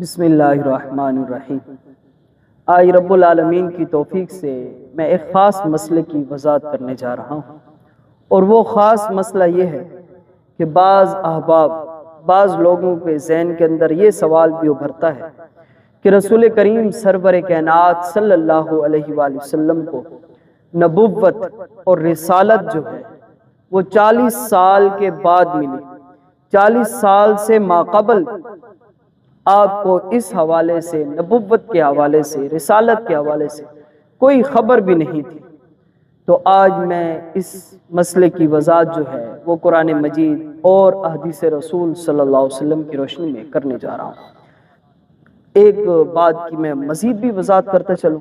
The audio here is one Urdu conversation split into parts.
بسم اللہ الرحمن الرحیم۔ آج رب العالمین کی توفیق سے میں ایک خاص مسئلے کی وضاحت کرنے جا رہا ہوں، اور وہ خاص مسئلہ یہ ہے کہ بعض احباب، بعض لوگوں کے ذہن کے اندر یہ سوال بھی ابھرتا ہے کہ رسول کریم سرور کائنات صلی اللہ علیہ وآلہ وسلم کو نبوت اور رسالت جو ہے وہ 40 سال کے بعد ملی۔ 40 سال سے ماقبل آپ کو اس حوالے سے، نبوت کے حوالے سے، رسالت کے حوالے سے کوئی خبر بھی نہیں تھی۔ تو آج میں اس مسئلے کی وضاحت جو ہے وہ قرآن مجید اور احادیث رسول صلی اللہ علیہ وسلم کی روشنی میں کرنے جا رہا ہوں۔ ایک بات کی میں مزید بھی وضاحت کرتا چلوں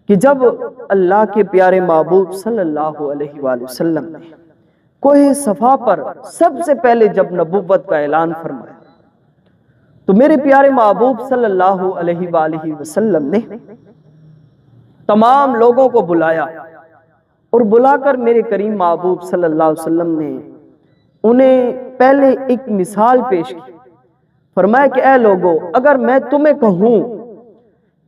کہ جب اللہ کے پیارے محبوب صلی اللہ علیہ وآلہ وسلم نے کوہ صفا پر سب سے پہلے جب نبوت کا اعلان فرمایا تو میرے پیارے محبوب صلی اللہ علیہ وآلہ وسلم نے تمام لوگوں کو بلایا، اور بلا کر میرے کریم محبوب صلی اللہ علیہ وسلم نے انہیں پہلے ایک مثال پیش کی۔ فرمایا کہ اے لوگو، اگر میں تمہیں کہوں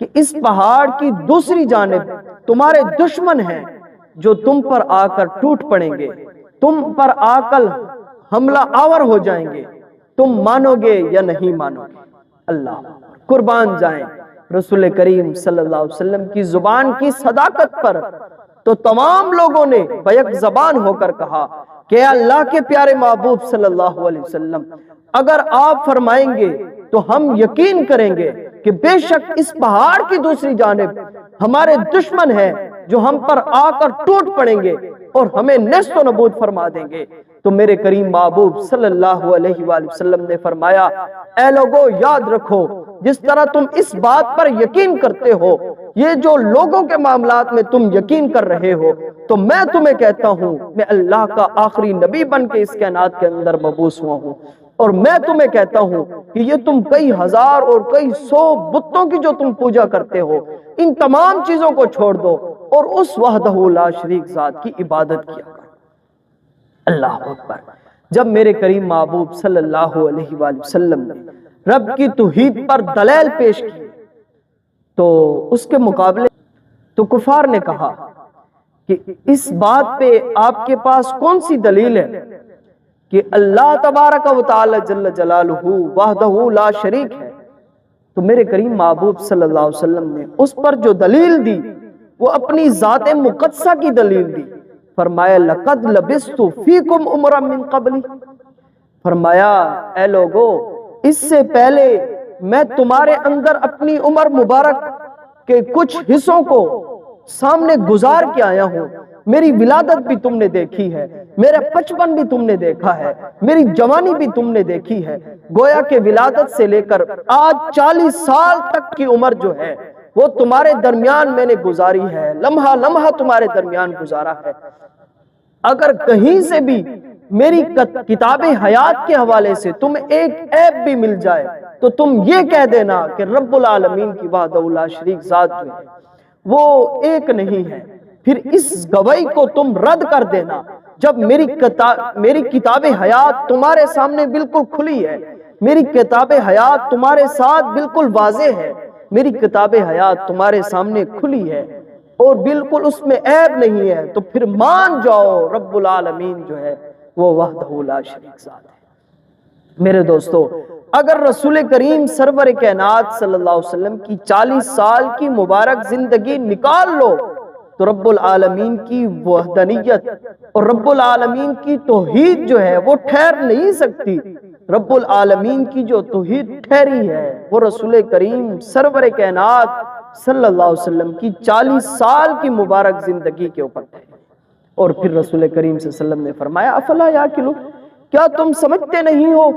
کہ اس پہاڑ کی دوسری جانب تمہارے دشمن ہیں جو تم پر آ کر ٹوٹ پڑیں گے، تم پر آ کر حملہ آور ہو جائیں گے، تم مانو گے یا نہیں مانو گے؟ اللہ قربان جائیں رسول کریم صلی اللہ علیہ وسلم کی زبان کی صداقت پر۔ تو تمام لوگوں نے بیک زبان ہو کر کہا کہ اللہ کے پیارے محبوب صلی اللہ علیہ وسلم، اگر آپ فرمائیں گے تو ہم یقین کریں گے کہ بے شک اس پہاڑ کی دوسری جانب ہمارے دشمن ہیں جو ہم پر آ کر ٹوٹ پڑیں گے اور ہمیں نیست و نابود فرما دیں گے۔ تو میرے کریم محبوب صلی اللہ علیہ وآلہ وسلم نے فرمایا، اے لوگوں یاد رکھو، جس طرح تم اس بات پر یقین کرتے ہو، یہ جو لوگوں کے معاملات میں تم یقین کر رہے ہو، تو میں تمہیں کہتا ہوں میں اللہ کا آخری نبی بن کے اس کائنات کے اندر مبعوث ہوا ہوں، اور میں تمہیں کہتا ہوں کہ یہ تم کئی ہزار اور کئی سو بتوں کی جو تم پوجا کرتے ہو، ان تمام چیزوں کو چھوڑ دو اور اس وحدہ لا شریک ذات کی عبادت کیا کرو۔ اللہ اکبر۔ جب میرے کریم محبوب صلی اللہ علیہ وآلہ وسلم نے رب کی توحید پر دلیل پیش کی تو اس کے مقابلے تو کفار نے کہا کہ اس بات پہ آپ کے پاس کون سی دلیل ہے کہ اللہ تبارک و تعالی جل جلالہ وحدہ لا شریک ہے؟ تو میرے کریم محبوب صلی اللہ علیہ وسلم نے اس پر جو دلیل دی وہ اپنی ذات مقدسہ کی دلیل دی۔ فرمایا لقد لبثت فیکم عمرا من قبلی، فرمایا اے لوگو اس سے پہلے میں تمہارے اندر اپنی عمر مبارک کے کچھ حصوں کو سامنے گزار کے آیا ہوں۔ میری ولادت بھی تم نے دیکھی ہے، میرا بچپن بھی تم نے دیکھا ہے، میری جوانی بھی تم نے دیکھی ہے۔ گویا کہ ولادت سے لے کر آج 40 سال تک کی عمر جو ہے وہ تمہارے درمیان میں نے گزاری ہے، لمحہ لمحہ تمہارے درمیان گزارا ہے۔ اگر کہیں سے بھی میری کتاب حیات کے حوالے سے تمہیں ایک عیب بھی مل جائے تو تم یہ کہہ دینا کہ رب العالمین کی وحدہ لا شریک ذات جو ہے وہ ایک نہیں ہے۔ پھر اس گواہی کو تم رد کر دینا جب میری کتاب حیات تمہارے سامنے بالکل کھلی ہے، میری کتاب حیات تمہارے ساتھ بالکل واضح ہے، میری کتاب حیات تمہارے سامنے کھلی ہے اور بالکل اس میں عیب نہیں ہے، تو پھر مان جاؤ رب العالمین جو ہے وہ وحدہ لا شریک ذات ہے۔ میرے دوستو، اگر رسول کریم سرور کائنات صلی اللہ علیہ وسلم کی 40 سال کی مبارک زندگی نکال لو تو رب العالمین کی وحدانیت اور رب العالمین کی توحید جو ہے وہ ٹھہر نہیں سکتی۔ رب العالمین کی جو توحید ٹھہری ہے وہ رسول کریم سرور کائنات صلی اللہ علیہ وسلم کی 40 سال کی مبارک زندگی کے اوپر ہے۔ اور پھر رسول کریم صلی اللہ علیہ وسلم نے فرمایا افلا یاقلون، کیا تم سمجھتے نہیں ہو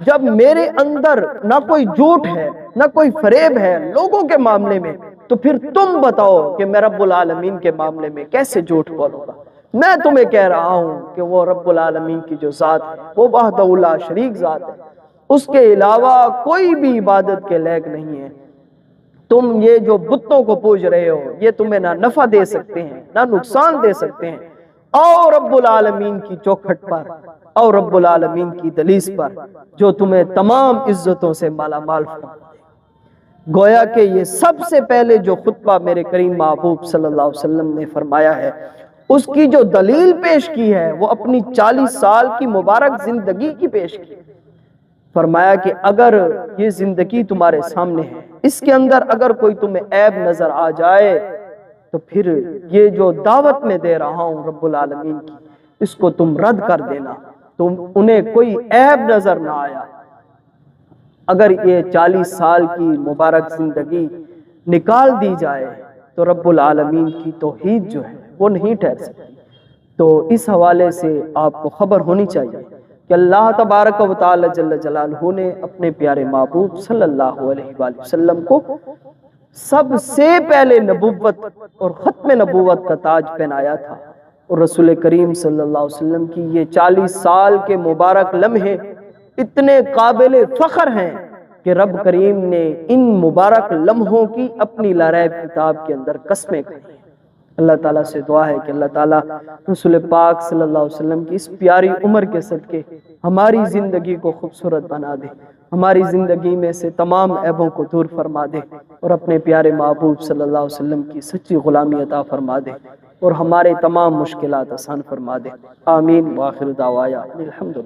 جب میرے اندر نہ کوئی جھوٹ ہے نہ کوئی فریب ہے لوگوں کے معاملے میں، تو پھر تم بتاؤ کہ میں رب العالمین کے معاملے میں کیسے جھوٹ بولوں گا؟ میں تمہیں کہہ رہا ہوں کہ وہ رب العالمین کی جو ذات ہے وہ وحدہ لا شریک ذات ہے، اس کے علاوہ کوئی بھی عبادت کے لائق نہیں ہے۔ تم یہ جو بتوں کو پوج رہے ہو یہ تمہیں نہ نفع دے سکتے ہیں نہ نقصان دے سکتے ہیں۔ آؤ رب العالمین کی چوکھٹ پر، اور رب العالمین کی دلیس پر جو تمہیں تمام عزتوں سے مالا مال فرما دے۔ گویا کہ یہ سب سے پہلے جو خطبہ میرے کریم محبوب صلی اللہ علیہ وسلم نے فرمایا ہے، اس کی جو دلیل پیش کی ہے وہ اپنی 40 سال کی مبارک زندگی کی پیش کی۔ فرمایا کہ اگر یہ زندگی تمہارے سامنے ہے، اس کے اندر اگر کوئی تمہیں عیب نظر آ جائے تو پھر یہ جو دعوت میں دے رہا ہوں رب العالمین کی، اس کو تم رد کر دینا۔ تم انہیں کوئی عیب نظر نہ آیا۔ اگر یہ 40 سال کی مبارک زندگی نکال دی جائے تو رب العالمین کی توحید جو ہے وہ نہیں ٹھہر سکتی۔ تو اس حوالے سے آپ کو خبر ہونی چاہیے کہ اللہ تبارک و تعالی جل جلالہ نے اپنے پیارے محبوب صلی اللہ علیہ وآلہ وسلم کو سب سے پہلے نبوت اور ختم نبوت کا تاج پہنایا تھا، اور رسول کریم صلی اللہ علیہ وسلم کی یہ 40 سال کے مبارک لمحے اتنے قابل فخر ہیں کہ رب کریم نے ان مبارک لمحوں کی اپنی لا ریب کتاب کے اندر قسمیں کھائی۔ اللہ تعالیٰ سے دعا ہے کہ اللہ تعالیٰ رسول پاک صلی اللہ علیہ وسلم کی اس پیاری عمر کے صدقے ہماری زندگی کو خوبصورت بنا دے، ہماری زندگی میں سے تمام عیبوں کو دور فرما دے، اور اپنے پیارے محبوب صلی اللہ علیہ وسلم کی سچی غلامی عطا فرما دے، اور ہمارے تمام مشکلات آسان فرما دے۔ آمین۔ وآخر دعوایا الحمدللہ۔